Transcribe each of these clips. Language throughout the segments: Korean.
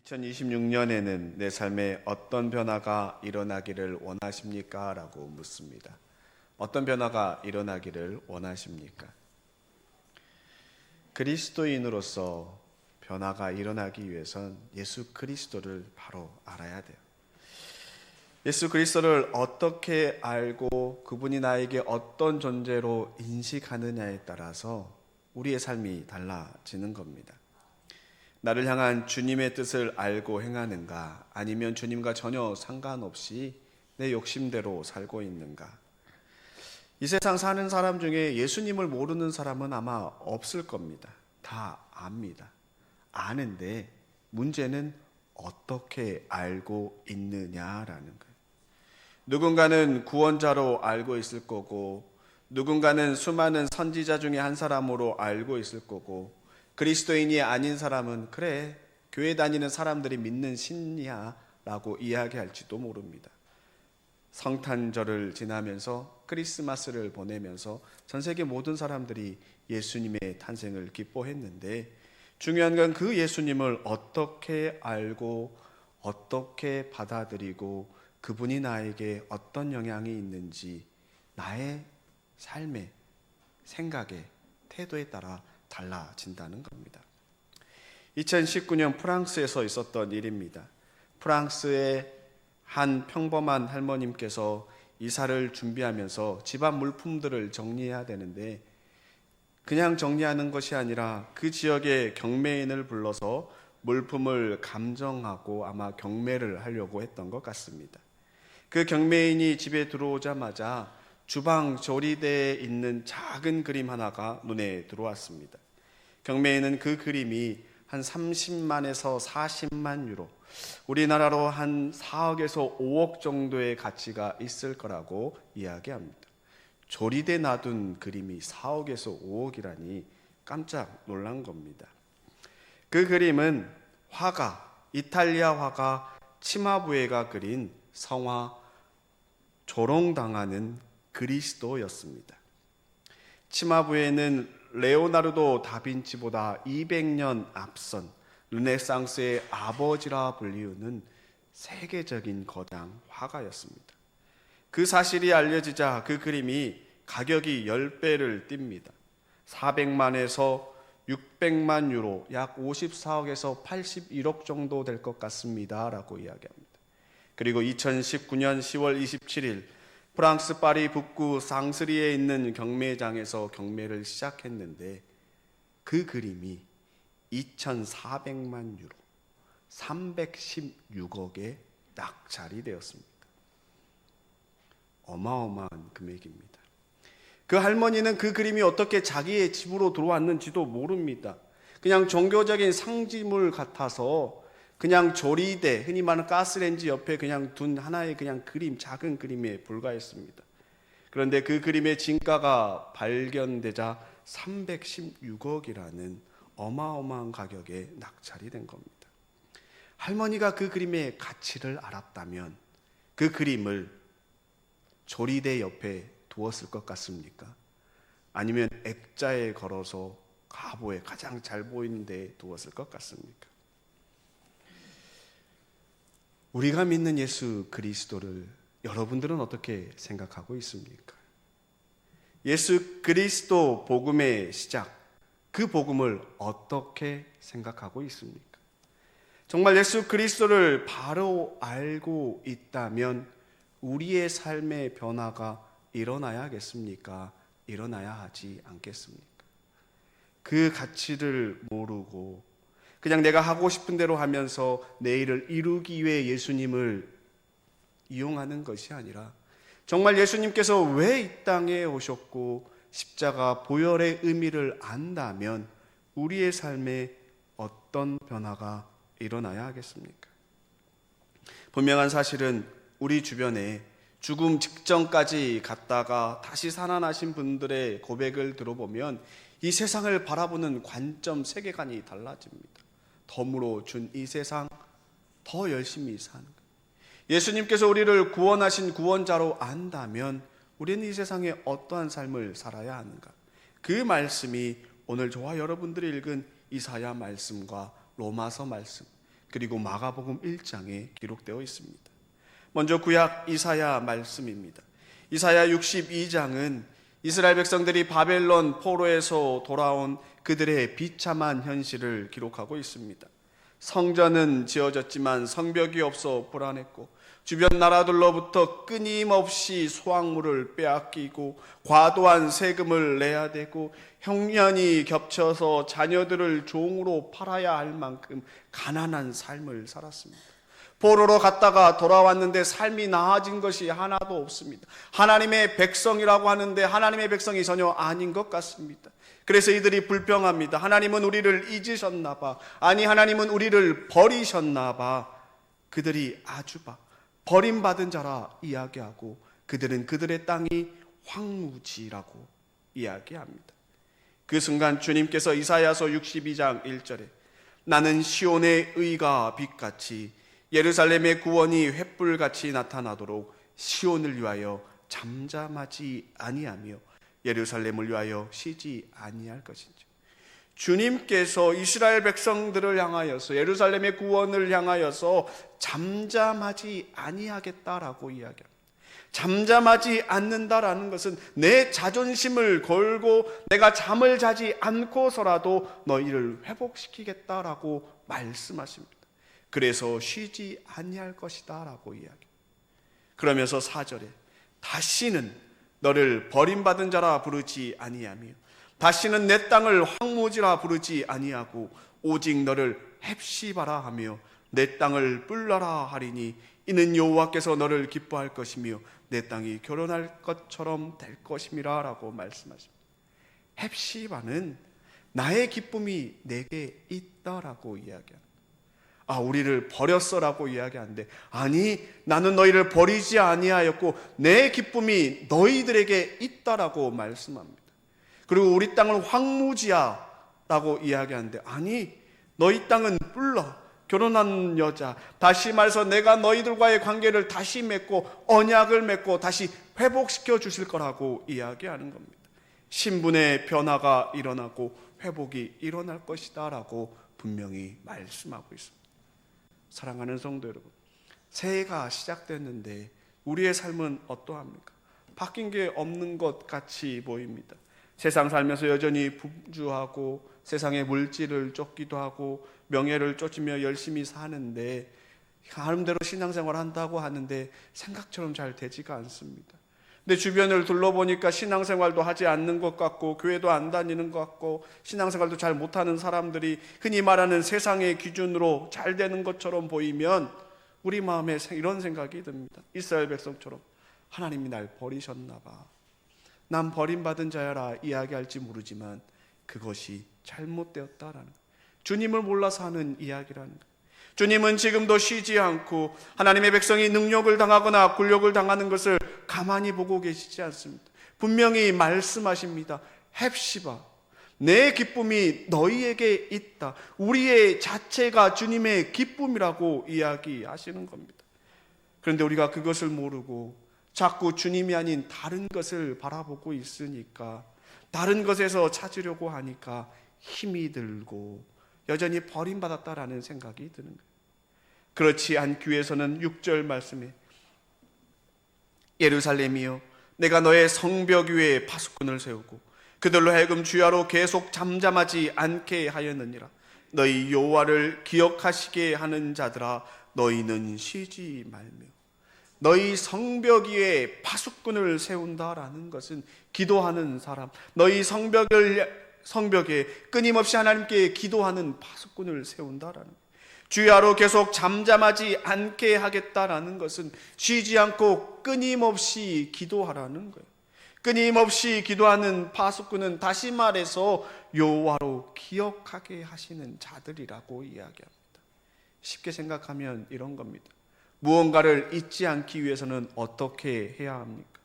2026년에는 내 삶에 어떤 변화가 일어나기를 원하십니까? 라고 묻습니다. 어떤 변화가 일어나기를 원하십니까? 그리스도인으로서 변화가 일어나기 위해선 예수 그리스도를 바로 알아야 돼요. 예수 그리스도를 어떻게 알고 그분이 나에게 어떤 존재로 인식하느냐에 따라서 우리의 삶이 달라지는 겁니다. 나를 향한 주님의 뜻을 알고 행하는가, 아니면 주님과 전혀 상관없이 내 욕심대로 살고 있는가. 이 세상 사는 사람 중에 예수님을 모르는 사람은 아마 없을 겁니다. 다 압니다. 아는데 문제는 어떻게 알고 있느냐라는 거예요. 누군가는 구원자로 알고 있을 거고, 누군가는 수많은 선지자 중에 한 사람으로 알고 있을 거고, 그리스도인이 아닌 사람은 그래, 교회 다니는 사람들이 믿는 신이야 라고 이야기할지도 모릅니다. 성탄절을 지나면서 크리스마스를 보내면서 전 세계 모든 사람들이 예수님의 탄생을 기뻐했는데, 중요한 건 그 예수님을 어떻게 알고 어떻게 받아들이고 그분이 나에게 어떤 영향이 있는지 나의 삶의 생각의 태도에 따라 달라진다는 겁니다. 2019년 프랑스에서 있었던 일입니다. 프랑스의 한 평범한 할머님께서 이사를 준비하면서 집안 물품들을 정리해야 되는데, 그냥 정리하는 것이 아니라 그 지역의 경매인을 불러서 물품을 감정하고 아마 경매를 하려고 했던 것 같습니다. 그 경매인이 집에 들어오자마자 주방 조리대에 있는 작은 그림 하나가 눈에 들어왔습니다. 경매인은 그 그림이 한 30만에서 40만 유로, 우리나라로 한 4억에서 5억 정도의 가치가 있을 거라고 이야기합니다. 조리대 놔둔 그림이 4억에서 5억이라니 깜짝 놀란 겁니다. 그 그림은 이탈리아 화가 치마부에가 그린 성화 조롱당하는 그리스도였습니다. 치마부에는 레오나르도 다빈치보다 200년 앞선 르네상스의 아버지라 불리우는 세계적인 거장 화가였습니다. 그 사실이 알려지자 그 그림이 가격이 10배를 띱니다. 400만에서 600만 유로, 약 54억에서 81억 정도 될 것 같습니다 라고 이야기합니다. 그리고 2019년 10월 27일 프랑스 파리 북구 상스리에 있는 경매장에서 경매를 시작했는데, 그 그림이 2,400만 유로, 316억에 낙찰이 되었습니다. 어마어마한 금액입니다. 그 할머니는 그 그림이 어떻게 자기의 집으로 들어왔는지도 모릅니다. 그냥 종교적인 상징물 같아서 그냥 조리대, 흔히 말하는 가스레인지 옆에 그냥 둔 하나의 그냥 그림, 작은 그림에 불과했습니다. 그런데 그 그림의 진가가 발견되자 316억이라는 어마어마한 가격에 낙찰이 된 겁니다. 할머니가 그 그림의 가치를 알았다면 그 그림을 조리대 옆에 두었을 것 같습니까? 아니면 액자에 걸어서 가보에 가장 잘 보이는 데에 두었을 것 같습니까? 우리가 믿는 예수 그리스도를 여러분들은 어떻게 생각하고 있습니까? 예수 그리스도 복음의 시작, 그 복음을 어떻게 생각하고 있습니까? 정말 예수 그리스도를 바로 알고 있다면 우리의 삶의 변화가 일어나야겠습니까? 일어나야 하지 않겠습니까? 그 가치를 모르고 그냥 내가 하고 싶은 대로 하면서 내 일을 이루기 위해 예수님을 이용하는 것이 아니라, 정말 예수님께서 왜 이 땅에 오셨고 십자가 보혈의 의미를 안다면 우리의 삶에 어떤 변화가 일어나야 하겠습니까? 분명한 사실은 우리 주변에 죽음 직전까지 갔다가 다시 살아나신 분들의 고백을 들어보면 이 세상을 바라보는 관점, 세계관이 달라집니다. 덤으로 준 이 세상 더 열심히 사는 거예요. 예수님께서 우리를 구원하신 구원자로 안다면 우리는 이 세상에 어떠한 삶을 살아야 하는가? 그 말씀이 오늘 저와 여러분들이 읽은 이사야 말씀과 로마서 말씀, 그리고 마가복음 1장에 기록되어 있습니다. 먼저 구약 이사야 말씀입니다. 이사야 62장은 이스라엘 백성들이 바벨론 포로에서 돌아온 그들의 비참한 현실을 기록하고 있습니다. 성전은 지어졌지만 성벽이 없어 불안했고, 주변 나라들로부터 끊임없이 소확물을 빼앗기고 과도한 세금을 내야 되고, 형년이 겹쳐서 자녀들을 종으로 팔아야 할 만큼 가난한 삶을 살았습니다. 포로로 갔다가 돌아왔는데 삶이 나아진 것이 하나도 없습니다. 하나님의 백성이라고 하는데 하나님의 백성이 전혀 아닌 것 같습니다. 그래서 이들이 불평합니다. 하나님은 우리를 잊으셨나 봐. 아니, 하나님은 우리를 버리셨나 봐. 그들이 아주바, 버림받은 자라 이야기하고, 그들은 그들의 땅이 황무지라고 이야기합니다. 그 순간 주님께서 이사야서 62장 1절에 나는 시온의 의가 빛같이 예루살렘의 구원이 횃불같이 나타나도록 시온을 위하여 잠잠하지 아니하며 예루살렘을 위하여 쉬지 아니할 것인지. 주님께서 이스라엘 백성들을 향하여서, 예루살렘의 구원을 향하여서 잠잠하지 아니하겠다라고 이야기합니다. 잠잠하지 않는다라는 것은 내 자존심을 걸고 내가 잠을 자지 않고서라도 너희를 회복시키겠다라고 말씀하십니다. 그래서 쉬지 아니할 것이다 라고 이야기합니다. 그러면서 4절에 다시는 너를 버림받은 자라 부르지 아니하며 다시는 내 땅을 황무지라 부르지 아니하고 오직 너를 헵시바라 하며 내 땅을 뿔라라 하리니 이는 여호와께서 너를 기뻐할 것이며 내 땅이 결혼할 것처럼 될 것임이라 라고 말씀하십니다. 헵시바는 나의 기쁨이 내게 있다라고 이야기합니다. 우리를 버렸어라고 이야기하는데, 아니, 나는 너희를 버리지 아니하였고 내 기쁨이 너희들에게 있다라고 말씀합니다. 그리고 우리 땅은 황무지야 라고 이야기하는데, 아니, 너희 땅은 뿔라, 결혼한 여자, 다시 말해서 내가 너희들과의 관계를 다시 맺고 언약을 맺고 다시 회복시켜 주실 거라고 이야기하는 겁니다. 신분의 변화가 일어나고 회복이 일어날 것이다 라고 분명히 말씀하고 있습니다. 사랑하는 성도 여러분, 새해가 시작됐는데 우리의 삶은 어떠합니까? 바뀐 게 없는 것 같이 보입니다. 세상 살면서 여전히 분주하고 세상의 물질을 쫓기도 하고 명예를 쫓으며 열심히 사는데, 나름대로 신앙생활 한다고 하는데 생각처럼 잘 되지가 않습니다. 근데 주변을 둘러보니까 신앙생활도 하지 않는 것 같고 교회도 안 다니는 것 같고 신앙생활도 잘 못하는 사람들이 흔히 말하는 세상의 기준으로 잘 되는 것처럼 보이면 우리 마음에 이런 생각이 듭니다. 이스라엘 백성처럼 하나님이 날 버리셨나 봐, 난 버림받은 자야라 이야기할지 모르지만 그것이 잘못되었다라는 거예요. 주님을 몰라서 하는 이야기라는 거예요. 주님은 지금도 쉬지 않고 하나님의 백성이 능력을 당하거나 굴욕을 당하는 것을 가만히 보고 계시지 않습니다. 분명히 말씀하십니다. 헵시바, 내 기쁨이 너희에게 있다. 우리의 자체가 주님의 기쁨이라고 이야기하시는 겁니다. 그런데 우리가 그것을 모르고 자꾸 주님이 아닌 다른 것을 바라보고 있으니까, 다른 것에서 찾으려고 하니까 힘이 들고 여전히 버림받았다라는 생각이 드는 거예요. 그렇지 않기 위해서는 6절 말씀에 예루살렘이여, 내가 너의 성벽 위에 파수꾼을 세우고 그들로 하여금 주야로 계속 잠잠하지 않게 하였느니라. 너희 여호와를 기억하시게 하는 자들아, 너희는 쉬지 말며. 너희 성벽 위에 파수꾼을 세운다라는 것은 기도하는 사람, 너희 성벽에 끊임없이 하나님께 기도하는 파수꾼을 세운다라는 거예요. 주야로 계속 잠잠하지 않게 하겠다라는 것은 쉬지 않고 끊임없이 기도하라는 거예요. 끊임없이 기도하는 파수꾼은 다시 말해서 여호와로 기억하게 하시는 자들이라고 이야기합니다. 쉽게 생각하면 이런 겁니다. 무언가를 잊지 않기 위해서는 어떻게 해야 합니까?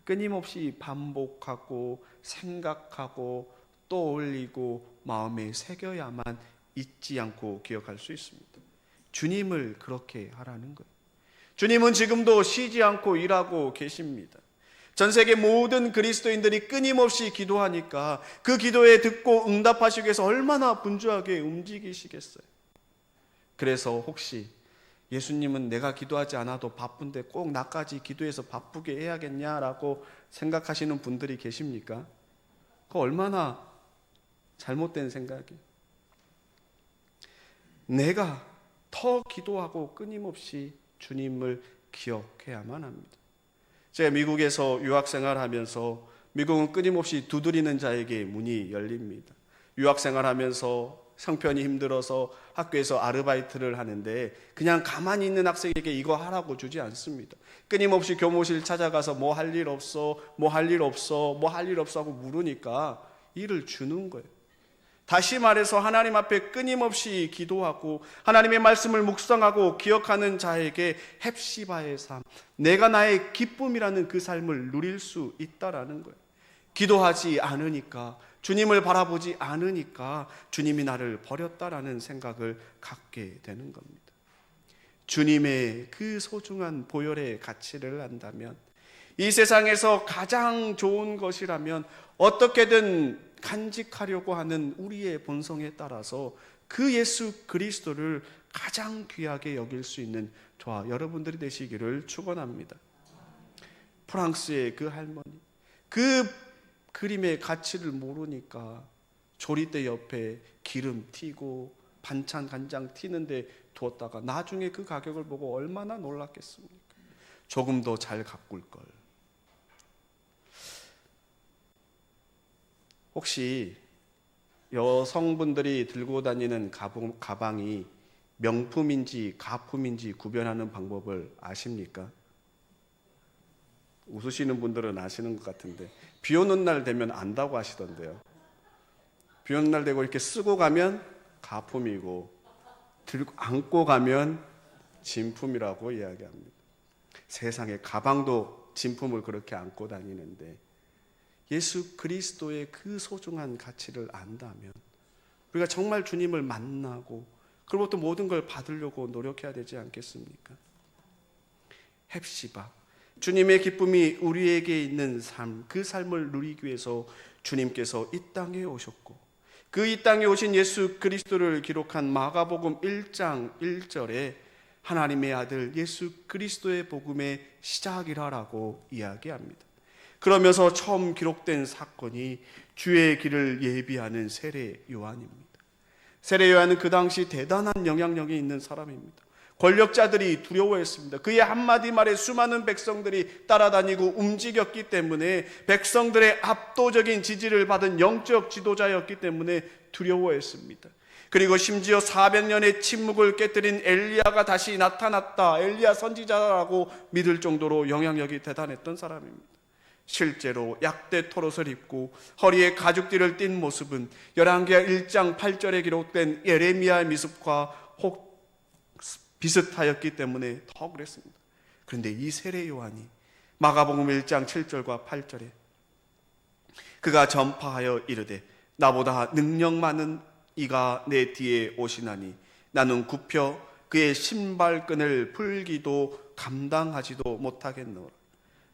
끊임없이 반복하고 생각하고 떠올리고 마음에 새겨야만 잊지 않고 기억할 수 있습니다. 주님을 그렇게 하라는 거예요. 주님은 지금도 쉬지 않고 일하고 계십니다. 전 세계 모든 그리스도인들이 끊임없이 기도하니까 그 기도에 듣고 응답하시기 위해서 얼마나 분주하게 움직이시겠어요. 그래서 혹시 예수님은 내가 기도하지 않아도 바쁜데 꼭 나까지 기도해서 바쁘게 해야겠냐라고 생각하시는 분들이 계십니까? 그거 얼마나 잘못된 생각이에요. 내가 더 기도하고 끊임없이 주님을 기억해야만 합니다. 제가 미국에서 유학생활하면서 미국은 끊임없이 두드리는 자에게 문이 열립니다. 유학생활하면서 형편이 힘들어서 학교에서 아르바이트를 하는데 그냥 가만히 있는 학생에게 이거 하라고 주지 않습니다. 끊임없이 교무실 찾아가서 뭐 할 일 없어, 뭐 할 일 없어, 뭐 할 일 없어 하고 물으니까 일을 주는 거예요. 다시 말해서 하나님 앞에 끊임없이 기도하고 하나님의 말씀을 묵상하고 기억하는 자에게 헵시바의 삶, 내가 나의 기쁨이라는 그 삶을 누릴 수 있다라는 거예요. 기도하지 않으니까, 주님을 바라보지 않으니까 주님이 나를 버렸다라는 생각을 갖게 되는 겁니다. 주님의 그 소중한 보혈의 가치를 안다면, 이 세상에서 가장 좋은 것이라면 어떻게든 간직하려고 하는 우리의 본성에 따라서 그 예수 그리스도를 가장 귀하게 여길 수 있는 저와 여러분들이 되시기를 축원합니다. 프랑스의 그 할머니, 그 그림의 가치를 모르니까 조리대 옆에 기름 튀고 반찬 간장 튀는데 두었다가 나중에 그 가격을 보고 얼마나 놀랐겠습니까? 조금 더 잘 가꿀 걸. 혹시 여성분들이 들고 다니는 가방이 명품인지 가품인지 구별하는 방법을 아십니까? 웃으시는 분들은 아시는 것 같은데 비 오는 날 되면 안다고 하시던데요. 비 오는 날 되고 이렇게 쓰고 가면 가품이고 들고 안고 가면 진품이라고 이야기합니다. 세상에 가방도 진품을 그렇게 안고 다니는데 예수 그리스도의 그 소중한 가치를 안다면 우리가 정말 주님을 만나고 그리고 또 모든 걸 받으려고 노력해야 되지 않겠습니까? 헵시바, 주님의 기쁨이 우리에게 있는 삶, 그 삶을 누리기 위해서 주님께서 이 땅에 오셨고 그 이 땅에 오신 예수 그리스도를 기록한 마가복음 1장 1절에 하나님의 아들 예수 그리스도의 복음의 시작이라고 이야기합니다. 그러면서 처음 기록된 사건이 주의 길을 예비하는 세례 요한입니다. 세례 요한은 그 당시 대단한 영향력이 있는 사람입니다. 권력자들이 두려워했습니다. 그의 한마디 말에 수많은 백성들이 따라다니고 움직였기 때문에 백성들의 압도적인 지지를 받은 영적 지도자였기 때문에 두려워했습니다. 그리고 심지어 400년의 침묵을 깨뜨린 엘리야가 다시 나타났다, 엘리야 선지자라고 믿을 정도로 영향력이 대단했던 사람입니다. 실제로 약대 토롯을 입고 허리에 가죽띠를 띤 모습은 열왕기하 1장 8절에 기록된 예레미야의 모습과 혹 비슷하였기 때문에 더 그랬습니다. 그런데 이 세례 요한이 마가복음 1장 7절과 8절에 그가 전파하여 이르되 나보다 능력 많은 이가 내 뒤에 오시나니 나는 굽혀 그의 신발끈을 풀기도 감당하지도 못하겠노라.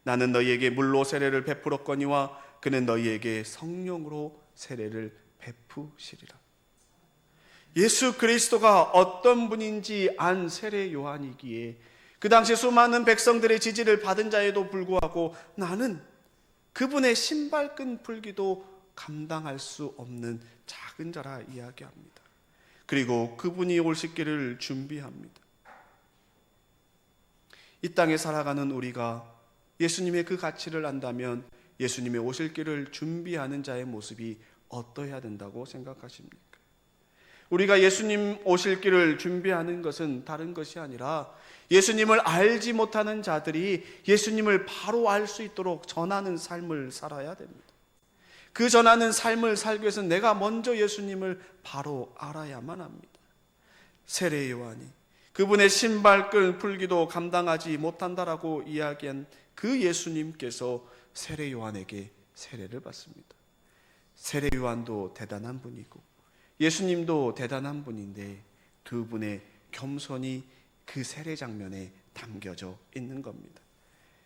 나는 너희에게 물로 세례를 베풀었거니와 그는 너희에게 성령으로 세례를 베푸시리라. 예수 그리스도가 어떤 분인지 안 세례 요한이기에 그 당시 수많은 백성들의 지지를 받은 자에도 불구하고 나는 그분의 신발끈 풀기도 감당할 수 없는 작은 자라 이야기합니다. 그리고 그분이 오실 길을 준비합니다. 이 땅에 살아가는 우리가 예수님의 그 가치를 안다면 예수님의 오실 길을 준비하는 자의 모습이 어떠해야 된다고 생각하십니까? 우리가 예수님 오실 길을 준비하는 것은 다른 것이 아니라 예수님을 알지 못하는 자들이 예수님을 바로 알 수 있도록 전하는 삶을 살아야 됩니다. 그 전하는 삶을 살기 위해서는 내가 먼저 예수님을 바로 알아야만 합니다. 세례 요한이 그분의 신발끈 풀기도 감당하지 못한다라고 이야기한 그 예수님께서 세례 요한에게 세례를 받습니다. 세례 요한도 대단한 분이고 예수님도 대단한 분인데 두 분의 겸손이 그 세례 장면에 담겨져 있는 겁니다.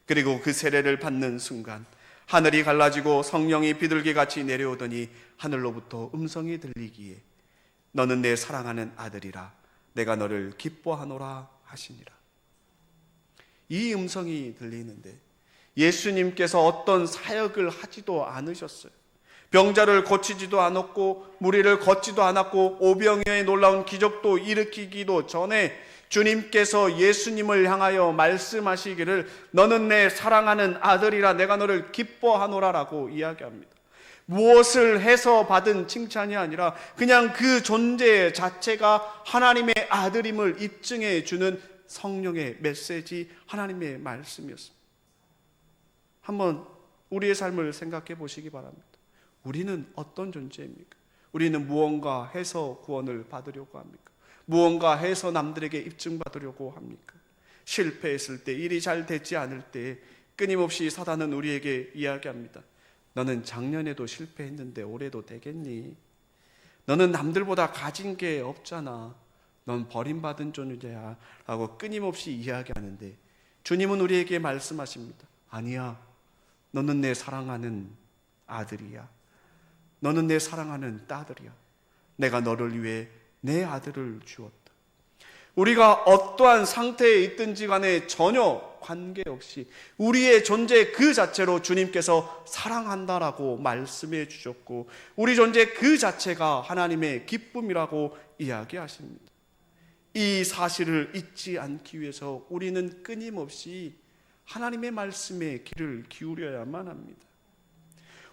그리고 그 세례를 받는 순간 하늘이 갈라지고 성령이 비둘기같이 내려오더니 하늘로부터 음성이 들리기에 너는 내 사랑하는 아들이라 내가 너를 기뻐하노라 하시니라. 이 음성이 들리는데 예수님께서 어떤 사역을 하지도 않으셨어요. 병자를 고치지도 않았고 무리를 걷지도 않았고 오병이어의 놀라운 기적도 일으키기도 전에 주님께서 예수님을 향하여 말씀하시기를 너는 내 사랑하는 아들이라 내가 너를 기뻐하노라라고 이야기합니다. 무엇을 해서 받은 칭찬이 아니라 그냥 그 존재 자체가 하나님의 아들임을 입증해 주는 성령의 메시지, 하나님의 말씀이었습니다. 한번 우리의 삶을 생각해 보시기 바랍니다. 우리는 어떤 존재입니까? 우리는 무언가 해서 구원을 받으려고 합니까? 무언가 해서 남들에게 입증받으려고 합니까? 실패했을 때, 일이 잘 되지 않을 때 끊임없이 사단은 우리에게 이야기합니다. 너는 작년에도 실패했는데 올해도 되겠니? 너는 남들보다 가진 게 없잖아. 넌 버림받은 존재야 라고 끊임없이 이야기하는데 주님은 우리에게 말씀하십니다. 아니야. 너는 내 사랑하는 아들이야. 너는 내 사랑하는 딸이야. 내가 너를 위해 내 아들을 주었다. 우리가 어떠한 상태에 있든지 간에 전혀 관계없이 우리의 존재 그 자체로 주님께서 사랑한다라고 말씀해 주셨고 우리 존재 그 자체가 하나님의 기쁨이라고 이야기하십니다. 이 사실을 잊지 않기 위해서 우리는 끊임없이 하나님의 말씀에 귀를 기울여야만 합니다.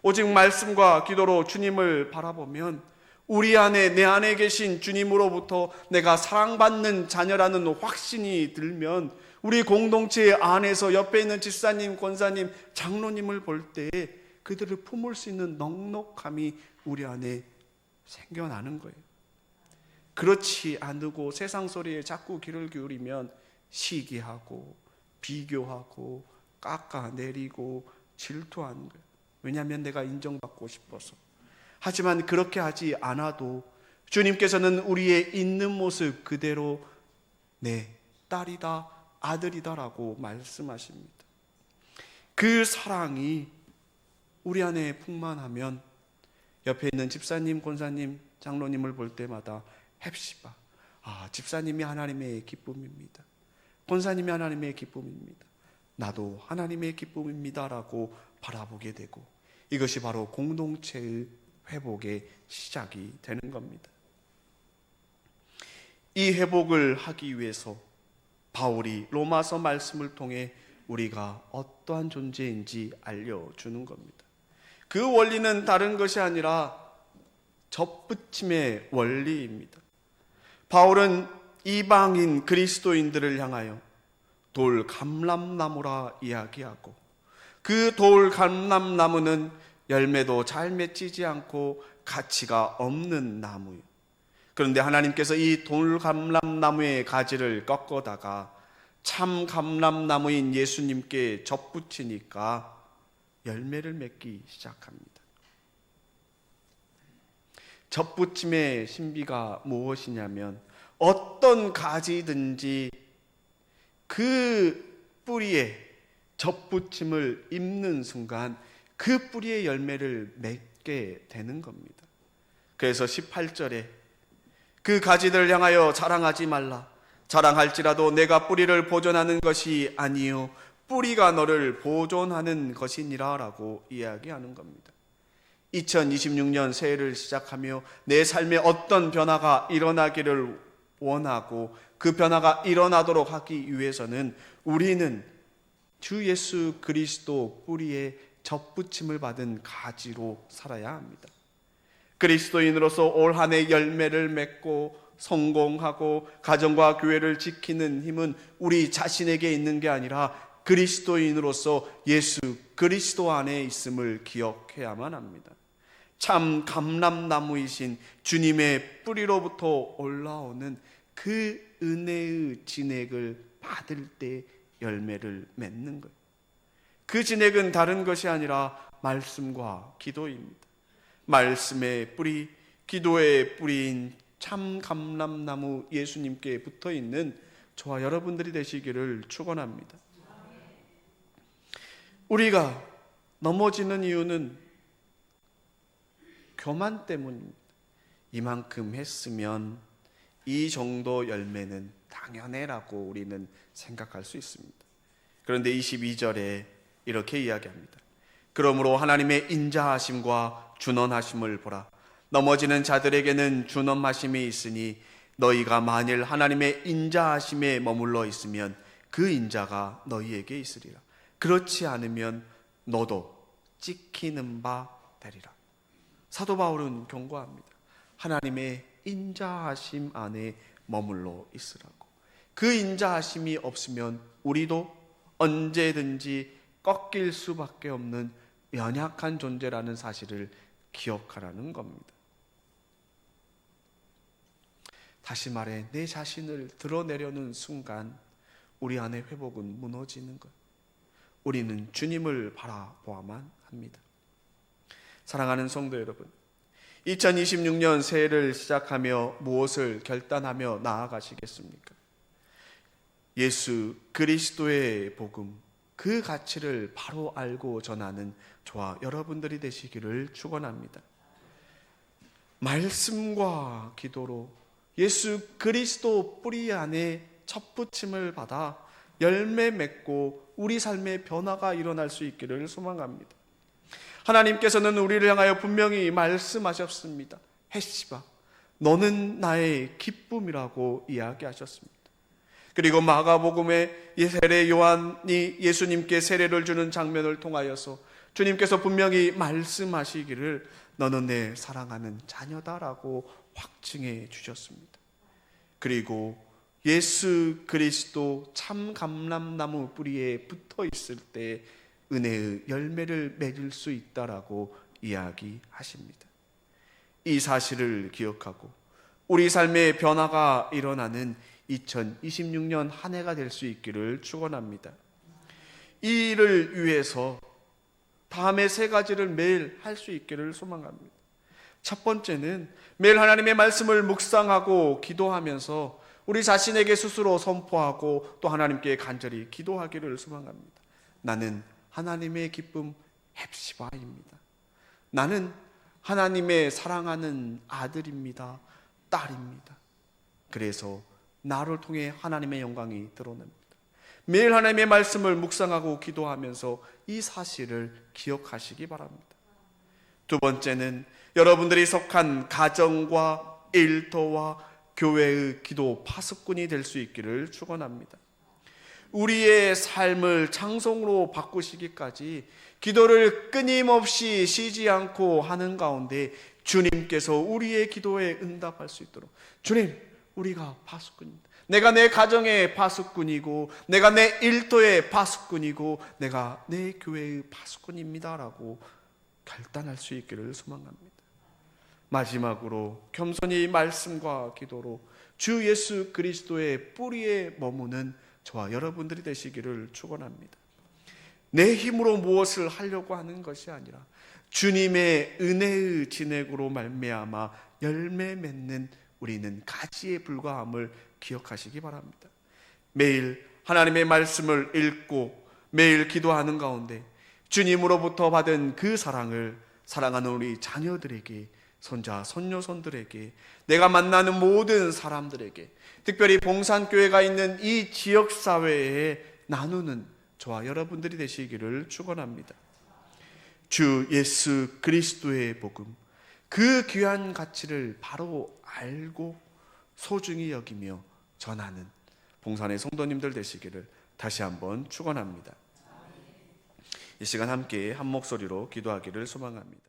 오직 말씀과 기도로 주님을 바라보면 우리 안에 내 안에 계신 주님으로부터 내가 사랑받는 자녀라는 확신이 들면 우리 공동체 안에서 옆에 있는 집사님, 권사님, 장로님을 볼 때 그들을 품을 수 있는 넉넉함이 우리 안에 생겨나는 거예요. 그렇지 않고 세상 소리에 자꾸 귀를 기울이면 시기하고 비교하고 깎아내리고 질투하는 거예요. 왜냐하면 내가 인정받고 싶어서. 하지만 그렇게 하지 않아도 주님께서는 우리의 있는 모습 그대로 내 딸이다, 아들이다라고 말씀하십니다. 그 사랑이 우리 안에 풍만하면 옆에 있는 집사님, 권사님, 장로님을 볼 때마다 헵시바, 집사님이 하나님의 기쁨입니다. 권사님이 하나님의 기쁨입니다. 나도 하나님의 기쁨입니다라고 바라보게 되고 이것이 바로 공동체의 회복의 시작이 되는 겁니다. 이 회복을 하기 위해서 바울이 로마서 말씀을 통해 우리가 어떠한 존재인지 알려주는 겁니다. 그 원리는 다른 것이 아니라 접붙임의 원리입니다. 바울은 이방인 그리스도인들을 향하여 돌 감람나무라 이야기하고 그 돌 감람나무는 열매도 잘 맺히지 않고 가치가 없는 나무예요. 그런데 하나님께서 이 돌 감람나무의 가지를 꺾어다가 참 감람나무인 예수님께 접붙이니까 열매를 맺기 시작합니다. 접붙임의 신비가 무엇이냐면 어떤 가지든지 그 뿌리에 접붙임을 입는 순간 그 뿌리의 열매를 맺게 되는 겁니다. 그래서 18절에 그 가지들을 향하여 자랑하지 말라. 자랑할지라도 내가 뿌리를 보존하는 것이 아니요 뿌리가 너를 보존하는 것이니라 라고 이야기하는 겁니다. 2026년 새해를 시작하며 내 삶에 어떤 변화가 일어나기를 원하고 그 변화가 일어나도록 하기 위해서는 우리는 주 예수 그리스도 뿌리에 접붙임을 받은 가지로 살아야 합니다. 그리스도인으로서 올 한 해 열매를 맺고 성공하고 가정과 교회를 지키는 힘은 우리 자신에게 있는 게 아니라 그리스도인으로서 예수 그리스도 안에 있음을 기억해야만 합니다. 참 감람나무이신 주님의 뿌리로부터 올라오는 그 은혜의 진액을 받을 때 열매를 맺는 거예요. 그 진액은 다른 것이 아니라 말씀과 기도입니다. 말씀의 뿌리, 기도의 뿌리인 참 감람나무 예수님께 붙어있는 저와 여러분들이 되시기를 축원합니다. 우리가 넘어지는 이유는 교만 때문입니다. 이만큼 했으면, 이 정도 열매는 당연해라고 우리는 생각할 수 있습니다. 그런데 22절에 이렇게 이야기합니다. 그러므로 하나님의 인자하심과 준언하심을 보라. 넘어지는 자들에게는 준언하심이 있으니 너희가 만일 하나님의 인자하심에 머물러 있으면 그 인자가 너희에게 있으리라. 그렇지 않으면 너도 찍히는 바 되리라. 사도 바울은 경고합니다. 하나님의 인자하심 안에 머물러 있으라고. 그 인자하심이 없으면 우리도 언제든지 꺾일 수밖에 없는 연약한 존재라는 사실을 기억하라는 겁니다. 다시 말해, 내 자신을 드러내려는 순간 우리 안의 회복은 무너지는 것. 우리는 주님을 바라보아만 합니다. 사랑하는 성도 여러분, 2026년 새해를 시작하며 무엇을 결단하며 나아가시겠습니까? 예수 그리스도의 복음, 그 가치를 바로 알고 전하는 저와 여러분들이 되시기를 축원합니다. 말씀과 기도로 예수 그리스도 뿌리 안에 첫부침을 받아 열매 맺고 우리 삶의 변화가 일어날 수 있기를 소망합니다. 하나님께서는 우리를 향하여 분명히 말씀하셨습니다. 햇시바, 너는 나의 기쁨이라고 이야기하셨습니다. 그리고 마가복음에 세례 요한이 예수님께 세례를 주는 장면을 통하여서 주님께서 분명히 말씀하시기를 너는 내 사랑하는 자녀다라고 확증해 주셨습니다. 그리고 예수 그리스도 참 감람나무 뿌리에 붙어 있을 때 은혜의 열매를 맺을 수 있다라고 이야기하십니다. 이 사실을 기억하고 우리 삶의 변화가 일어나는 2026년 한 해가 될 수 있기를 축원합니다. 이 일을 위해서 다음에 세 가지를 매일 할 수 있기를 소망합니다. 첫 번째는 매일 하나님의 말씀을 묵상하고 기도하면서 우리 자신에게 스스로 선포하고 또 하나님께 간절히 기도하기를 소망합니다. 나는 하나님의 기쁨 헵시바입니다. 나는 하나님의 사랑하는 아들입니다. 딸입니다. 그래서 나를 통해 하나님의 영광이 드러납니다. 매일 하나님의 말씀을 묵상하고 기도하면서 이 사실을 기억하시기 바랍니다. 두 번째는 여러분들이 속한 가정과 일터와 교회의 기도 파수꾼이 될 수 있기를 축원합니다. 우리의 삶을 찬송으로 바꾸시기까지 기도를 끊임없이 쉬지 않고 하는 가운데 주님께서 우리의 기도에 응답할 수 있도록, 주님, 우리가 파수꾼입니다. 내가 내 가정의 파수꾼이고 내가 내 일터의 파수꾼이고 내가 내 교회의 파수꾼입니다 라고 결단할 수 있기를 소망합니다. 마지막으로 겸손히 말씀과 기도로 주 예수 그리스도의 뿌리에 머무는 저와 여러분들이 되시기를 축원합니다. 내 힘으로 무엇을 하려고 하는 것이 아니라 주님의 은혜의 진액으로 말미암아 열매 맺는 우리는 가지에 불과함을 기억하시기 바랍니다. 매일 하나님의 말씀을 읽고 매일 기도하는 가운데 주님으로부터 받은 그 사랑을 사랑하는 우리 자녀들에게, 손자, 손녀손들에게, 내가 만나는 모든 사람들에게, 특별히 봉산교회가 있는 이 지역사회에 나누는 저와 여러분들이 되시기를 축원합니다. 주 예수 그리스도의 복음, 그 귀한 가치를 바로 알고 소중히 여기며 전하는 봉산의 성도님들 되시기를 다시 한번 축원합니다. 이 시간 함께 한 목소리로 기도하기를 소망합니다.